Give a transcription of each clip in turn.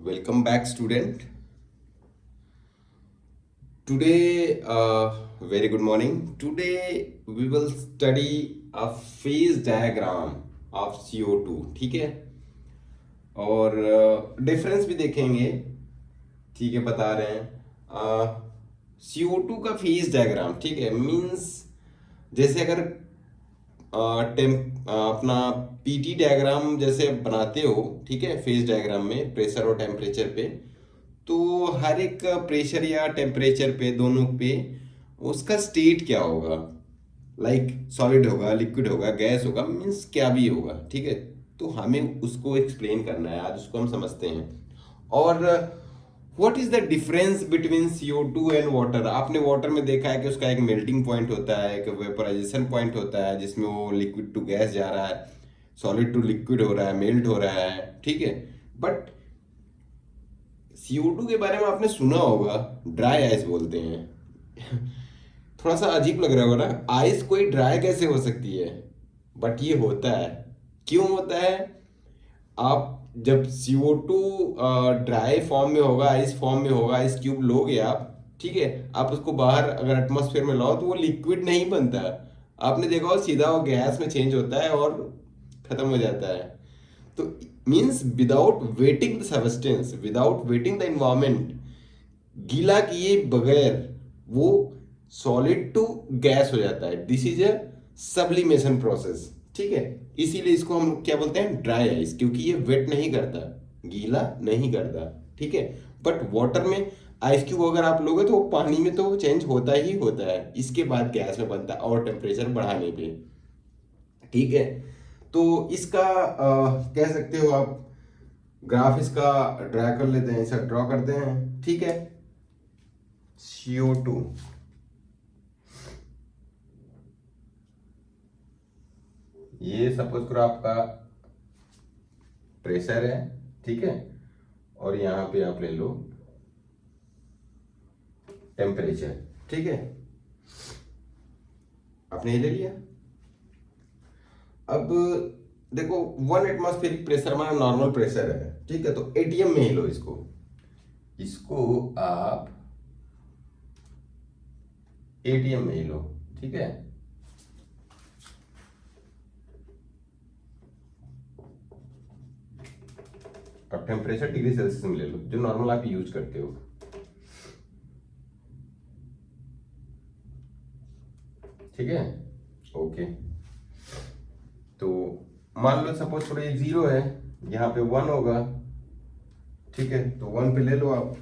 Welcome back, student. Today, very good morning. Today we will study a phase diagram of CO2. ठीक है, और difference भी देखेंगे. ठीक है, बता रहे हैं CO2 का फेज डायग्राम. ठीक है, मीन्स जैसे अगर अपना पीटी डायग्राम जैसे बनाते हो. ठीक है, फेज डायग्राम में प्रेशर और टेम्परेचर पे, तो हर एक प्रेशर या टेम्परेचर पे, दोनों पे उसका स्टेट क्या होगा. लाइक सॉलिड होगा, लिक्विड होगा, गैस होगा, मीन्स क्या भी होगा. ठीक है, तो हमें उसको एक्सप्लेन करना है, आज उसको हम समझते हैं. और what is the difference between CO2 and water. आपने वाटर में देखा है कि उसका एक मेल्टिंग पॉइंट होता है, एक वेपोराइजेशन पॉइंट होता है, जिसमें वो लिक्विड टू गैस जा रहा है, सॉलिड टू लिक्विड हो रहा है, मेल्ट हो रहा है. ठीक है, बट CO2 के बारे में आपने सुना होगा, ड्राई आइस बोलते हैं. थोड़ा सा अजीब लग रहा होगा ना, आइस कोई ड्राई कैसे हो सकती है, बट ये होता है. क्यों होता है? आप जब CO2 ड्राई फॉर्म में होगा, आइस फॉर्म में होगा, आइस क्यूब लोगे आप. ठीक है, आप उसको बाहर अगर एटमॉस्फेयर में लाओ तो वो लिक्विड नहीं बनता. आपने देखा हो, सीधा वो गैस में चेंज होता है और खत्म हो जाता है. तो means without waiting the substance, without waiting the environment, गीला किए बगैर वो सॉलिड टू गैस हो जाता है. This is a sublimation process. ठीक है, इसीलिए इसको हम क्या बोलते हैं, ड्राई आइस, क्योंकि ये वेट नहीं करता, गीला नहीं करता. ठीक है, बट वाटर में आइस क्यूब अगर आप लोगे तो पानी में तो चेंज होता ही होता है, इसके बाद गैस में बनता है और टेम्परेचर बढ़ाने पे. ठीक है, तो इसका कह सकते हो आप, ग्राफ इसका ड्रा कर लेते हैं, इसे ड्रॉ करते हैं. ठीक है, CO2, ये सपोज करो आपका प्रेशर है. ठीक है, और यहां पे आप ले लो टेम्परेचर. ठीक है, आपने ये ले लिया. अब देखो, 1 एटमॉस्फेरिक प्रेशर हमारा नॉर्मल प्रेशर है. ठीक है, तो ATM में ही लो इसको. इसको आप ATM में ही लो. ठीक है, अब टेम्परेचर डिग्री सेल्सियस में ले लो, जो नॉर्मल आप यूज करते हो. ठीक है, ओके. तो मान लो सपोज थोड़ा ये 0 है, यहाँ पे 1 होगा. ठीक है, तो 1 पे ले लो आप.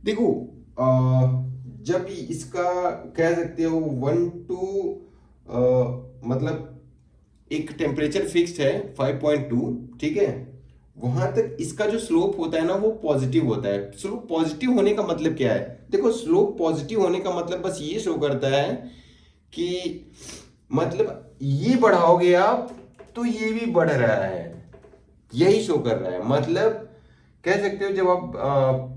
देखो, जब इसका कह सकते हो 1 टू मतलब एक टेम्परेचर फिक्स्ड है 5.2. ठीक है, वहां तक इसका जो स्लोप होता है ना, वो पॉजिटिव होता है. स्लोप पॉजिटिव होने का मतलब क्या है? देखो, स्लोप पॉजिटिव होने का मतलब बस ये शो करता है कि मतलब ये बढ़ाओगे आप तो ये भी बढ़ रहा है, यही शो कर रहा है. मतलब कह सकते हो, जब आप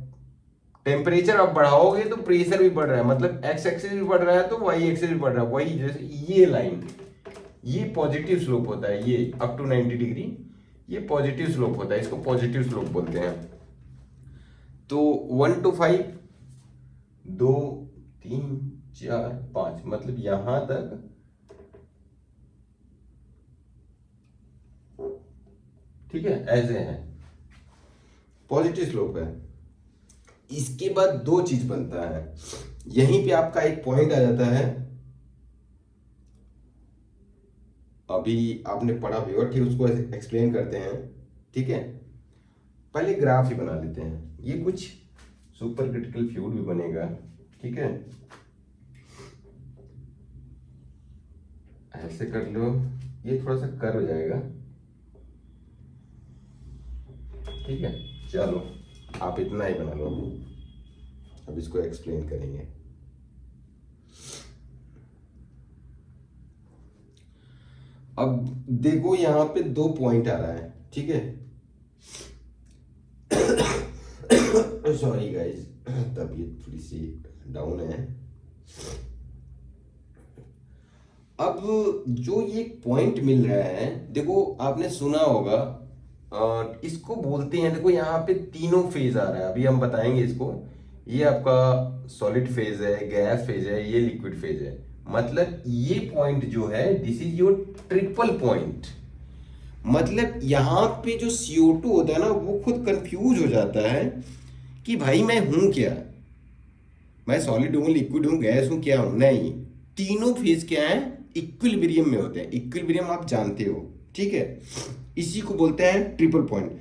टेम्परेचर आप बढ़ाओगे तो प्रेशर भी बढ़ रहा है, मतलब एक्स एक्सिस भी बढ़ रहा है तो वाई एक्सिस भी बढ़ रहा है. वही जैसे ये लाइन, ये पॉजिटिव स्लोप होता है, ये अप टू 90 डिग्री, ये पॉजिटिव स्लोप होता है, इसको पॉजिटिव स्लोप बोलते हैं. तो 1 to 5, 2, 3, 4, 5, मतलब यहां तक. ठीक है, ऐसे है, पॉजिटिव स्लोप है. इसके बाद दो चीज बनता है, यहीं पे आपका एक पॉइंट आ जाता है. अभी आपने पढ़ा भी और ठीक, उसको एक्सप्लेन करते हैं. ठीक है, पहले ग्राफ ही बना लेते हैं. ये कुछ सुपर क्रिटिकल फ्लूइड भी बनेगा. ठीक है, ऐसे कर लो, ये थोड़ा सा कर हो जाएगा. ठीक है, चलो आप इतना ही बना लो. अब इसको एक्सप्लेन करेंगे. अब देखो, यहां पे 2 पॉइंट आ रहा है. ठीक है, सॉरी गाइस, तबीयत थोड़ी सी डाउन है. अब जो ये पॉइंट मिल रहा है, देखो आपने सुना होगा इसको बोलते हैं, देखो यहाँ पे तीनों फेज आ रहा है, अभी हम बताएंगे इसको। ये आपका सॉलिड फेज है, गैस फेज है, ये लिक्विड फेज है। मतलब ये पॉइंट जो है this is your triple point. मतलब यहाँ पे जो CO2 होता है ना वो खुद कंफ्यूज हो जाता है कि भाई मैं हूं क्या, मैं सॉलिड हूँ, लिक्विड हूँ, गैस हूँ, क्या हूँ। नहीं, तीनों फेज क्या है, इक्विलिब्रियम में होते हैं। इक्विलिब्रियम आप जानते हो, ठीक है। इसी को बोलते हैं ट्रिपल पॉइंट।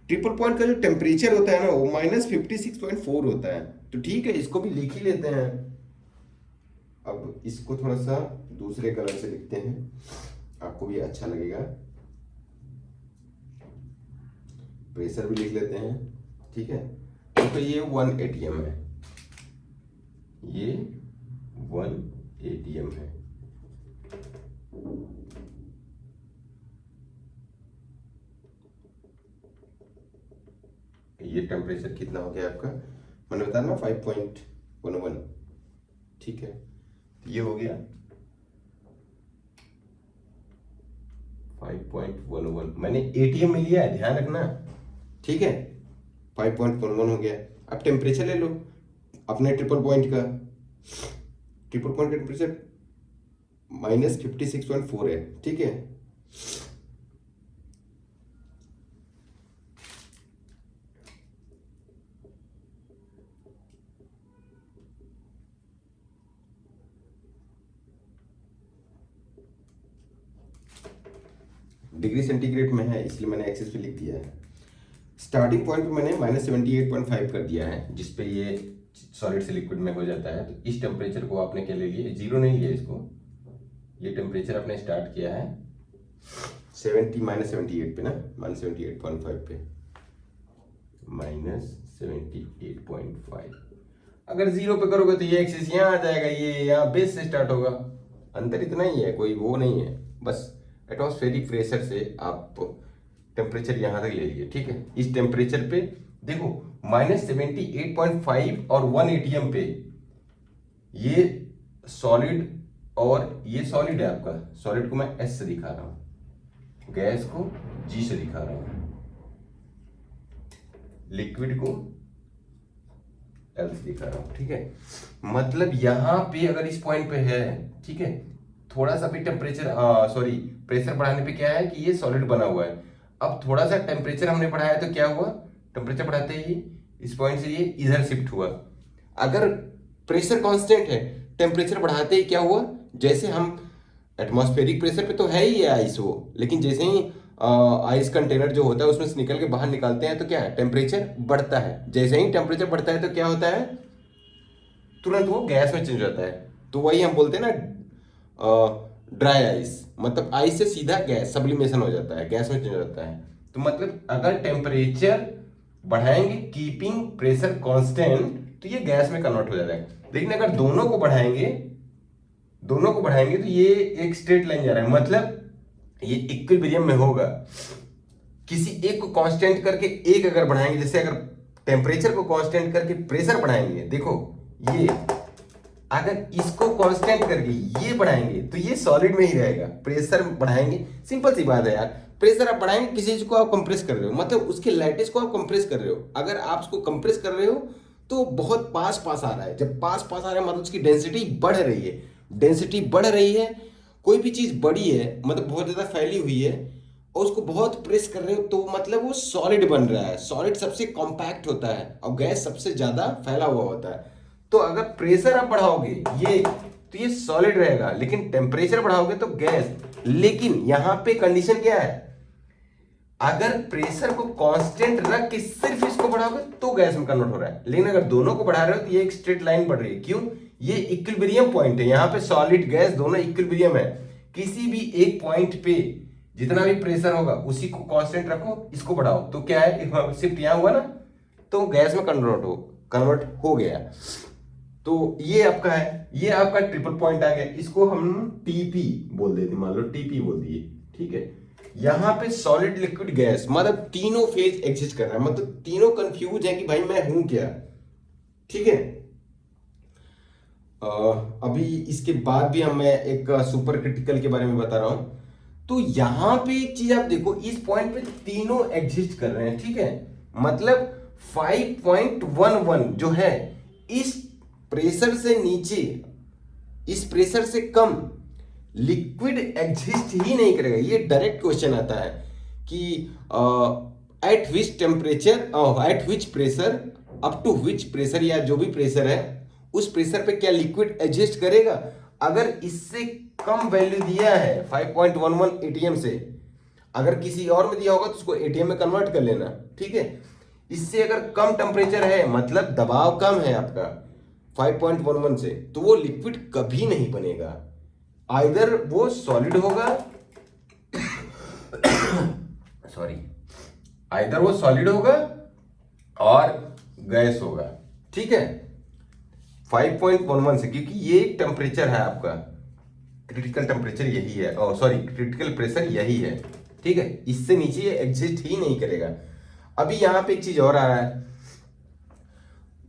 ट्रिपल पॉइंट का जो टेम्परेचर होता है ना वो -56.4 होता है। तो ठीक है, इसको भी लिख ही लेते हैं। अब इसको थोड़ा सा दूसरे कलर से लिखते हैं, आपको भी अच्छा लगेगा। प्रेशर भी लिख लेते हैं, ठीक है। तो ये 1 ATM है, ये 1 ATM है। ये टेम्परेचर कितना हो गया आपका, मैंने बताया ना 5.11, ठीक है। ये हो गया 5.11, मैंने ATM में लिया है, ध्यान रखना, ठीक है। 5.11 हो गया। अब टेम्परेचर ले लो अपने ट्रिपल पॉइंट का। ट्रिपल पॉइंट का टेम्परेचर -56.4 है, ठीक है। डिग्री सेंटीग्रेड में है इसलिए मैंने एक्सेस पे लिख दिया है। स्टार्टिंग पॉइंट पे मैंने -78.5 कर दिया है, जिसपे ये सॉलिड से लिक्विड में हो जाता है। तो इस टेम्परेचर को आपने क्या ले लिया, जीरो नहीं लिया इसको, ये टेम्परेचर आपने स्टार्ट किया है 78 पे ना, -78.5 पे, -78.5। अगर जीरो पे करोगे तो ये एक्सिस यहाँ आ जाएगा, ये यहाँ बेस से स्टार्ट होगा। अंतर इतना ही है, कोई वो नहीं है, बस एटमॉस्फेरिक प्रेशर से आप टेम्परेचर यहाँ तक ले लिए, ठीक है। इस टेम्परेचर पे देखो -78.5 और 1 ATM पे ये सॉलिड, और ये सॉलिड है आपका, सॉलिड को मैं S से दिखा रहा हूं, गैस को G से दिखा रहा हूं, लिक्विड को L से दिखा रहा हूं, ठीक है। मतलब यहां पे अगर इस पॉइंट पे है, ठीक है, थोड़ा सा भी टेम्परेचर सॉरी प्रेशर बढ़ाने पे क्या है कि ये सॉलिड बना हुआ है। अब थोड़ा सा टेम्परेचर हमने बढ़ाया तो क्या हुआ, टेम्परेचर बढ़ाते ही इस पॉइंट से ये इधर शिफ्ट हुआ। अगर प्रेशर कांस्टेंट है, टेम्परेचर बढ़ाते ही क्या हुआ, जैसे हम एटमॉस्फेरिक प्रेशर पे तो है ही है आइस वो, लेकिन जैसे ही आइस कंटेनर जो होता है उसमें से निकल के बाहर निकालते हैं तो क्या है, टेम्परेचर बढ़ता है। जैसे ही टेम्परेचर बढ़ता है तो क्या होता है, तुरंत वो गैस में चेंज हो जाता है। तो वही हम बोलते हैं ना ड्राई आइस, मतलब आइस से सीधा गैस सब्लिमेशन हो जाता है, गैस में चेंज हो जाता है। तो मतलब अगर टेम्परेचर बढ़ाएंगे कीपिंग प्रेशर कांस्टेंट तो ये गैस में कन्वर्ट हो जाता है। लेकिन अगर दोनों को बढ़ाएंगे, दोनों को बढ़ाएंगे तो ये एक स्ट्रेट लाइन जा रहा है, मतलब ये इक्विलिब्रियम में होगा। किसी एक को कांस्टेंट करके एक अगर बढ़ाएंगे, जैसे अगर टेम्परेचर को कांस्टेंट करके प्रेशर बढ़ाएंगे, देखो ये अगर इसको कांस्टेंट करके ये बढ़ाएंगे तो ये सॉलिड में ही रहेगा। प्रेशर बढ़ाएंगे, सिंपल सी बात है यार, प्रेशर आप बढ़ाएंगे, किसी चीज को आप कंप्रेस कर रहे हो, मतलब उसके लैटिस को आप कंप्रेस कर रहे हो। अगर आप उसको कंप्रेस कर रहे हो तो बहुत पास पास आ रहा है, जब पास पास आ रहा है मतलब उसकी डेंसिटी बढ़ रही है। डेंसिटी बढ़ रही है, कोई भी चीज बड़ी है मतलब बहुत ज्यादा फैली हुई है और उसको बहुत प्रेस कर रहे हो तो मतलब वो सॉलिड बन रहा है। सॉलिड सबसे कॉम्पैक्ट होता है और गैस सबसे ज्यादा फैला हुआ होता है। तो अगर प्रेशर आप बढ़ाओगे ये तो ये सॉलिड रहेगा, लेकिन टेम्परेचर बढ़ाओगे तो गैस। लेकिन यहां पे कंडीशन क्या है, अगर प्रेशर को कांस्टेंट रख के सिर्फ इसको बढ़ाओगे तो गैस में कन्वर्ट हो रहा है। लेकिन अगर दोनों को बढ़ा रहे हो तो ये एक स्ट्रेट लाइन बढ़ रही है। क्यों, ये इक्विलिब्रियम पॉइंट है, यहां पे सॉलिड गैस दोनों इक्विलिब्रियम है। किसी भी एक पॉइंट पे जितना भी प्रेशर होगा उसी को कांस्टेंट रखो, इसको बढ़ाओ तो क्या है, शिफ्ट यहां हुआ ना तो गैस में कन्वर्ट हो गया। तो ये आपका है, ये आपका ट्रिपल पॉइंट आ गया, इसको हम टीपी बोल देते, मान लो टीपी बोल दिए, ठीक है। यहां पे सॉलिड लिक्विड गैस मतलब तीनों फेज एग्जिस्ट कर रहा है, मतलब तीनों कंफ्यूज है कि भाई मैं हूं क्या, ठीक है। अभी इसके बाद भी हम मैं एक सुपर क्रिटिकल के बारे में बता रहा हूं। तो यहां पे एक चीज आप देखो, इस पॉइंट पे तीनों एग्जिस्ट कर रहे हैं, ठीक है, मतलब 5.11 जो है इस प्रेशर से नीचे, इस प्रेशर से कम लिक्विड एग्जिस्ट ही नहीं करेगा। ये डायरेक्ट क्वेश्चन आता है कि at which temperature, at which pressure, up to which pressure, या जो भी प्रेशर है उस प्रेशर पे क्या लिक्विड एग्जिस्ट करेगा। अगर इससे कम वैल्यू दिया है 5.11 एटीएम से, अगर किसी और में दिया होगा तो उसको एटीएम में कन्वर्ट कर लेना, ठीक है। इससे अगर कम टेम्परेचर है, मतलब दबाव कम है आपका 5.11 से, तो वो लिक्विड कभी नहीं बनेगा। आइदर वो सॉलिड होगा सॉरी, आइदर वो सॉलिड होगा और गैस होगा, ठीक है, 5.11 से, क्योंकि ये टेम्परेचर है आपका, क्रिटिकल टेम्परेचर यही है, और सॉरी क्रिटिकल प्रेशर यही है, ठीक है। इससे नीचे ये एग्जिस्ट ही नहीं करेगा। अभी यहां पे एक चीज और आ रहा है,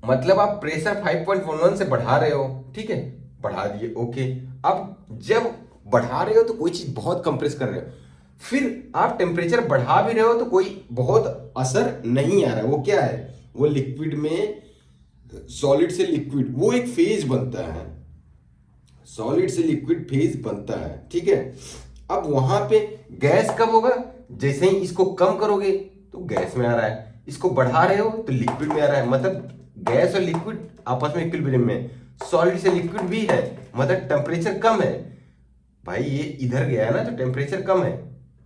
मतलब आप प्रेशर 5.11 से बढ़ा रहे हो, ठीक है, बढ़ा दिए, ओके। अब जब बढ़ा रहे हो तो कोई चीज बहुत कंप्रेस कर रहे हो, फिर आप टेम्परेचर बढ़ा भी रहे हो तो कोई बहुत असर नहीं आ रहा है। वो क्या है, वो लिक्विड में, सॉलिड से लिक्विड, वो एक फेज बनता है, सॉलिड से लिक्विड फेज बनता है, ठीक है। अब वहां पे गैस कब होगा, जैसे ही इसको कम करोगे तो गैस में आ रहा है, इसको बढ़ा रहे हो तो लिक्विड में आ रहा है, मतलब गैस और लिक्विड आपस में इक्विलिब्रियम में, सॉलिड से लिक्विड भी है, मतलब टेम्परेचर कम है। भाई ये इधर गया है ना, तो टेम्परेचर कम है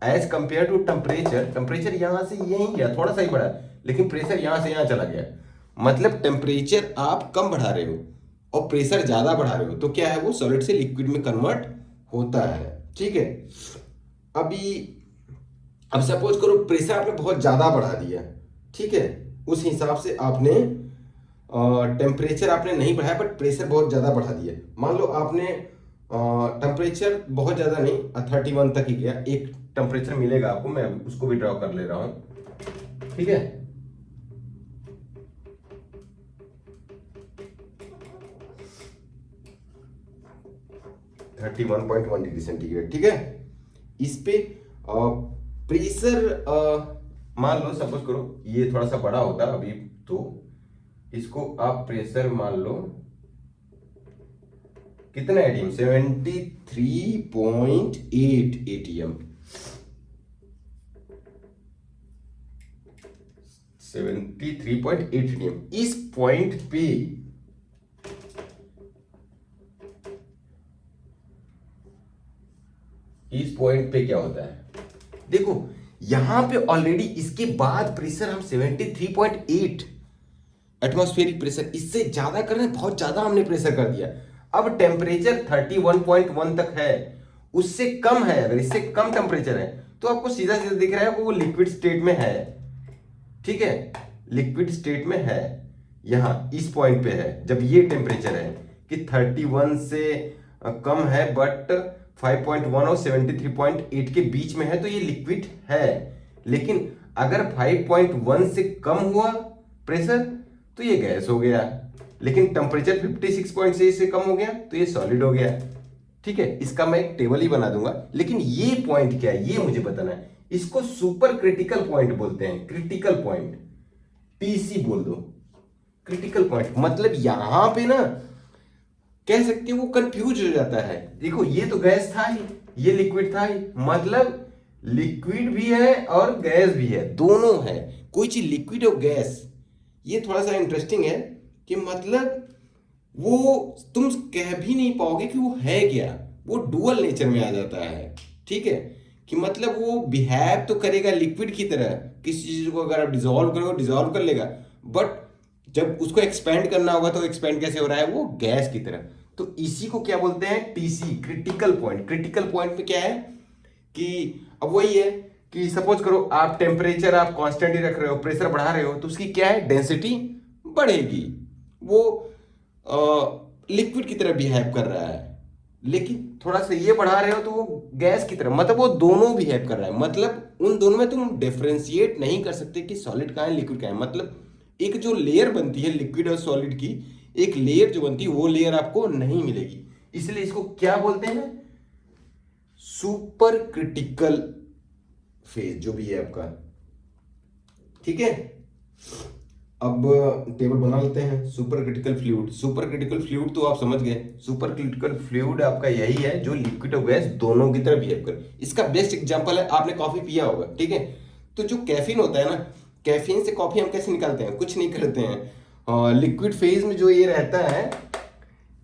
as compare to temperature, temperature यहां से यहीं गया, थोड़ा सा ही बढ़ा, लेकिन प्रेशर यहां से यहां चला गया, मतलब टेम्परेचर आप कम बढ़ा रहे हो और प्रेशर ज्यादा बढ़ा रहे हो, तो क्या है, वो सॉलिड से लिक्विड में कन्वर्ट होता है, ठीक है। अभी अब सपोज करो प्रेशर आपने बहुत ज्यादा बढ़ा दिया, ठीक है, उस हिसाब से आपने टेम्परेचर आपने नहीं बढ़ाया बट प्रेशर बहुत ज्यादा बढ़ा दिया। मान लो आपने टेम्परेचर बहुत ज्यादा नहीं, 31 तक ही गया, एक टेम्परेचर मिलेगा आपको, मैं उसको भी ड्रॉ कर ले रहा हूं, ठीक है। $31.1 ठीक है। इस पे प्रेशर मान लो, सपोज करो ये थोड़ा सा बड़ा होता अभी, तो इसको आप प्रेशर मान लो कितना एटीएम, 73.8 एटीएम, 73.8 एटीएम। इस पॉइंट पे क्या होता है, देखो यहां पे ऑलरेडी इसके बाद प्रेशर हम 73.8 एटमॉस्फेरिक प्रेशर, इससे ज्यादा कर रहे हैं, बहुत ज्यादा हमने प्रेशर कर दिया। अब टेम्परेचर 31.1 तक है, उससे कम है, अगर इससे कम टेम्परेचर है तो आपको सीधा सीधा दिख रहा है वो लिक्विड स्टेट में है, ठीक है, लिक्विड स्टेट में है, यहां इस पॉइंट पे है। जब ये टेम्परेचर है कि 31 से कम है बट 5.1 और 73.8 के बीच में है, तो ये लिक्विड है। लेकिन अगर 5.1 से कम हुआ प्रेशर तो ये गैस हो गया, लेकिन टेम्परेचर 56.6 से कम हो गया तो ये सॉलिड हो गया, ठीक है। इसका मैं एक टेबल ही बना दूंगा, लेकिन ये पॉइंट क्या है ये मुझे बताना है। इसको सुपर क्रिटिकल पॉइंट बोलते हैं, क्रिटिकल पॉइंट, टीसी बोल दो, क्रिटिकल पॉइंट। मतलब यहां पे ना कह सकते हो वो कंफ्यूज हो जाता है, देखो ये तो गैस था ही, ये लिक्विड था ही, मतलब लिक्विड भी है और गैस भी है, दोनों है। कोई चीज लिक्विड और गैस, ये थोड़ा सा इंटरेस्टिंग है कि मतलब वो तुम कह भी नहीं पाओगे कि वो है क्या, वो डुअल नेचर में आ जाता है, ठीक है, कि मतलब वो बिहेव तो करेगा लिक्विड की तरह, किसी चीज को अगर आप डिजोल्व करो डिजोल्व कर लेगा, बट जब उसको एक्सपेंड करना होगा तो एक्सपेंड कैसे हो रहा है, वो गैस की तरह। तो इसी को क्या बोलते हैं, TC, critical point. Critical point पे क्या है कि अब वही है कि सपोज करो आप टेम्परेचर आप कांस्टेंट ही रख रहे हो, प्रेशर बढ़ा रहे हो, तो उसकी क्या है, डेंसिटी बढ़ेगी, वो लिक्विड की तरह बिहेव कर रहा है। लेकिन थोड़ा सा ये बढ़ा रहे हो तो वो गैस की तरह, मतलब वो दोनों बिहेव कर रहा है, मतलब उन दोनों में तुम डिफरेंशिएट नहीं कर सकते कि सॉलिड कहाँ है लिक्विड कहाँ है। मतलब एक जो लेयर बनती है लिक्विड और सॉलिड की, एक लेयर जो बनती है वो लेयर आपको नहीं मिलेगी, इसलिए इसको क्या बोलते हैं, सुपर क्रिटिकल फेज जो भी है आपका, ठीक है। अब टेबल बना लेते हैं। Super critical fluid, super critical fluid तो आप समझ गए। सुपर क्रिटिकल फ्लूइड आपका यही है जो लिक्विड और गैस दोनों की तरह बिहेव करे। इसका बेस्ट एग्जांपल है, आपने कॉफी पिया होगा, ठीक है। तो जो कैफीन होता है ना, कैफीन से कॉफी हम कैसे निकालते हैं, कुछ नहीं करते हैं। लिक्विड फेज में जो ये रहता है,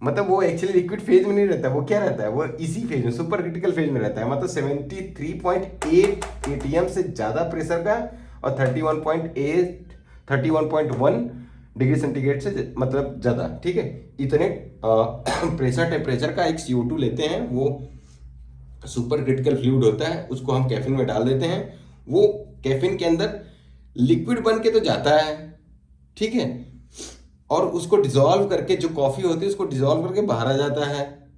मतलब वो एक्चुअली लिक्विड फेज में नहीं रहता, वो क्या रहता है, वो इसी फेज में, सुपर क्रिटिकल फेज में रहता है। मतलब 73.8 एटीएम से ज्यादा प्रेशर का और 31.1 डिग्री सेंटीग्रेड से मतलब ज्यादा, ठीक है। इतने प्रेशर टेम्परेचर का एक CO2 लेते हैं, वो सुपर क्रिटिकल फ्लूइड होता है। उसको हम कैफीन में डाल देते हैं, वो कैफीन के अंदर लिक्विड बन के तो जाता है, ठीक है, और उसको डिसॉल्व करके जो कॉफी होती है उसको डिसॉल्व करके बाहर आ जाता है।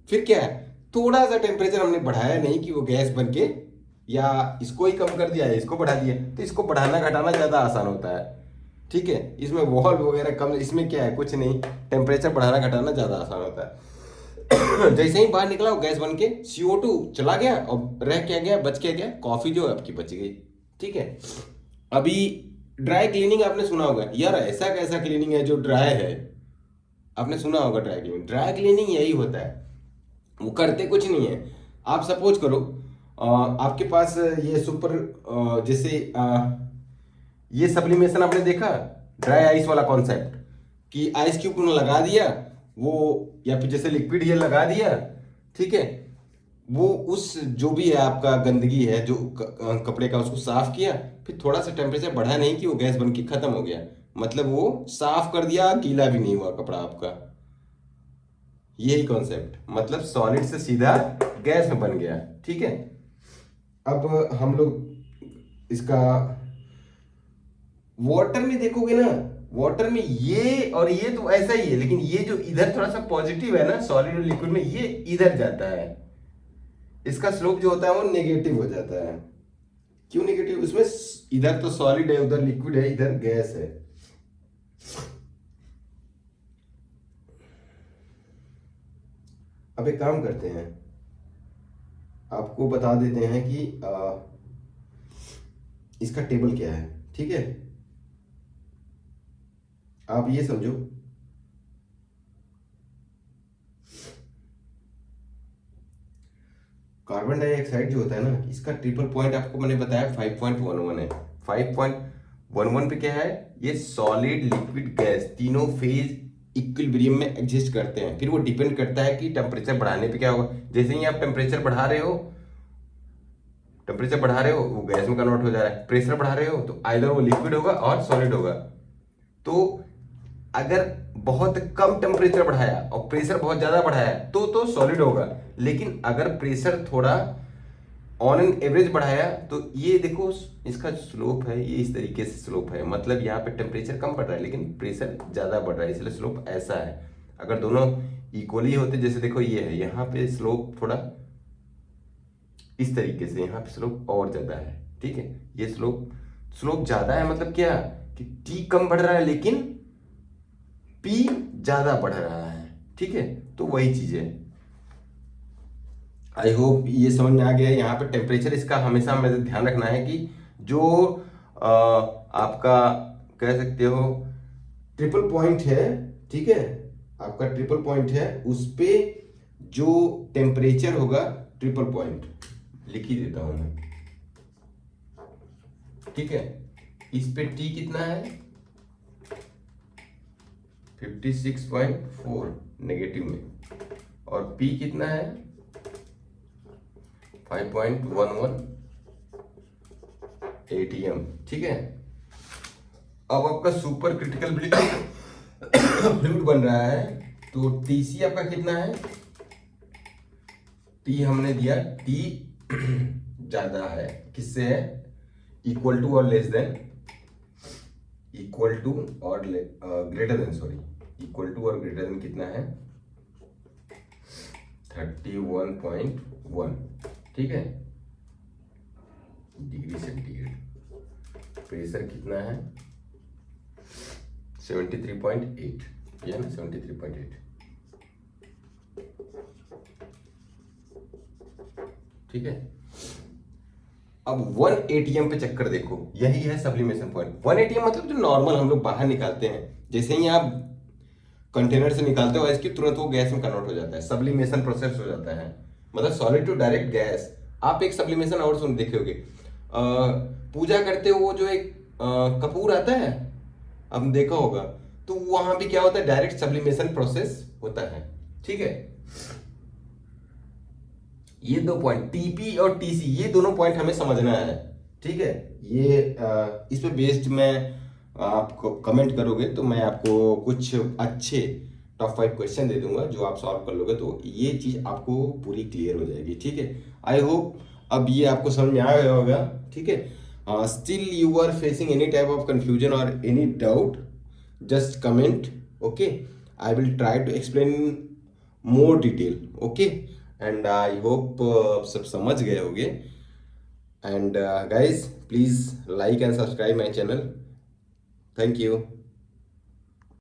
फिर क्या है, थोड़ा सा टेम्परेचर हमने बढ़ाया नहीं कि वो गैस बन के, या इसको ही कम कर दिया या इसको बढ़ा दिया, तो इसको बढ़ाना घटाना ज़्यादा आसान होता है, ठीक है। इसमें वॉल्व वगैरह कम, इसमें क्या है, कुछ नहीं, टेम्परेचर बढ़ाना घटाना ज़्यादा आसान होता है। जैसे ही बाहर निकला वो गैस बन के CO2 चला गया और रह क्या गया, बच क्या गया, कॉफ़ी जो है आपकी बच गई, ठीक है। अभी ड्राई क्लीनिंग आपने सुना होगा, यार ऐसा कैसा क्लीनिंग है जो ड्राई है, आपने सुना होगा ड्राई क्लीनिंग। ड्राई क्लीनिंग यही होता है, वो करते कुछ नहीं है। आप सपोज करो आपके पास ये सुपर जैसे ये सब्लिमेशन आपने देखा, ड्राई आइस वाला कॉन्सेप्ट, कि आइस क्यूब में लगा दिया वो, या फिर जैसे लिक्विड ये लगा दिया, ठीक है, वो उस जो भी है आपका गंदगी है जो कपड़े का, उसको साफ किया, फिर थोड़ा सा टेम्परेचर बढ़ा नहीं कि वो गैस बन के खत्म हो गया, मतलब वो साफ कर दिया, गीला भी नहीं हुआ कपड़ा आपका। यही कॉन्सेप्ट, मतलब सॉलिड से सीधा गैस में बन गया, ठीक है। अब हम लोग इसका वाटर में देखोगे ना, वाटर में ये और ये तो ऐसा ही है, लेकिन ये जो इधर थोड़ा सा पॉजिटिव है ना सॉलिड और लिक्विड में, ये इधर जाता है, इसका स्लोप जो होता है वो नेगेटिव हो जाता है। क्यों नेगेटिव, उसमें इधर तो सॉलिड है, उधर लिक्विड है, इधर गैस है। अब एक काम करते हैं, आपको बता देते हैं कि इसका टेबल क्या है, ठीक है। आप ये समझो, कार्बन डाइऑक्साइड जो होता है ना, इसका ट्रिपल पॉइंट आपको मैंने बताया 5.11 है। 5.11 पे क्या है, ये सॉलिड लिक्विड गैस तीनों फेज इक्विलिब्रियम में एग्जिस्ट करते हैं। फिर वो डिपेंड करता है कि टेम्परेचर बढ़ाने पे क्या होगा। जैसे ही आप टेम्परेचर बढ़ा रहे हो, टेम्परेचर बढ़ा रहे हो वो गैस में कन्वर्ट हो जा रहा है, प्रेशर बढ़ा रहे हो तो आइदर वो लिक्विड होगा और सॉलिड होगा। तो अगर बहुत कम टेम्परेचर बढ़ाया और प्रेशर बहुत ज्यादा बढ़ाया तो सॉलिड होगा, लेकिन अगर प्रेशर थोड़ा ऑन एन एवरेज बढ़ाया तो ये देखो, इसका स्लोप है ये इस तरीके से स्लोप है, मतलब यहाँ पे टेम्परेचर कम बढ़ रहा है लेकिन प्रेशर ज्यादा बढ़ रहा है, इसलिए स्लोप ऐसा है। अगर दोनों इक्वली होते, जैसे देखो ये है, यहाँ पे स्लोप थोड़ा इस तरीके से, यहाँ पे स्लोप और ज्यादा है, ठीक है। ये स्लोप स्लोप ज्यादा है मतलब क्या, कि टी कम बढ़ रहा है लेकिन पी ज्यादा बढ़ रहा है, ठीक है। तो वही चीज है। आई होप ये समझ में आ गया है। यहाँ पे टेम्परेचर इसका हमेशा हमें ध्यान रखना है कि जो आपका कह सकते हो ट्रिपल पॉइंट है, ठीक है, आपका ट्रिपल पॉइंट है, उस पे जो टेम्परेचर होगा, ट्रिपल पॉइंट लिख ही देता हूं मैं, ठीक है। इस पे टी कितना है, 56.4 नेगेटिव में, और पी कितना है 5.11 ATM, ठीक है। अब आपका सुपर क्रिटिकल फ्लूइड बन रहा है, तो TC आपका कितना है, टी हमने दिया, टी ज्यादा है, किससे है, इक्वल टू और लेस देन, इक्वल टू और greater than, sorry, equal to और ग्रेटर देन कितना है 31.1, ठीक है, डिग्री सेंटीग्रेड। प्रेशर कितना है 73.8, ये ना 73.8। ठीक है। अब 1 ATM पे चक्कर देखो, यही है सब्लिमेशन पॉइंट। 1 ATM मतलब जो नॉर्मल हम लोग बाहर निकालते हैं, जैसे ही आप कंटेनर से निकालते हो इसकी, तुरंत वो गैस में कन्वर्ट हो जाता है, सब्लिमेशन प्रोसेस हो जाता है, मतलब सॉलिड टू डायरेक्ट गैस। आप एक सब्लिमेशन और सुन देखोगे, पूजा करते हो वो जो एक कपूर आता है, आपने देखा होगा, तो वहां भी क्या होता है, डायरेक्ट सब्लिमेशन प्रोसेस होता है। ठीक है, ये 2 पॉइंट टीपी और टीसी, ये दोनों पॉइंट हमें समझना है। ठीक है, ये इस पे बेस्ड मैं आपको कमेंट करोगे तो मैं आपको कुछ अच्छे टॉप 5 क्वेश्चन दे दूंगा जो आप सॉल्व कर लोगे, तो ये चीज आपको पूरी क्लियर हो जाएगी। ठीक है, आई होप अब ये आपको समझ में आ गया होगा। ठीक है, still you are facing any type of confusion और any doubt, just comment, okay, I will try to explain more detail, okay, and I hope सब समझ गए होगे, and guys please like and subscribe my channel, thank you।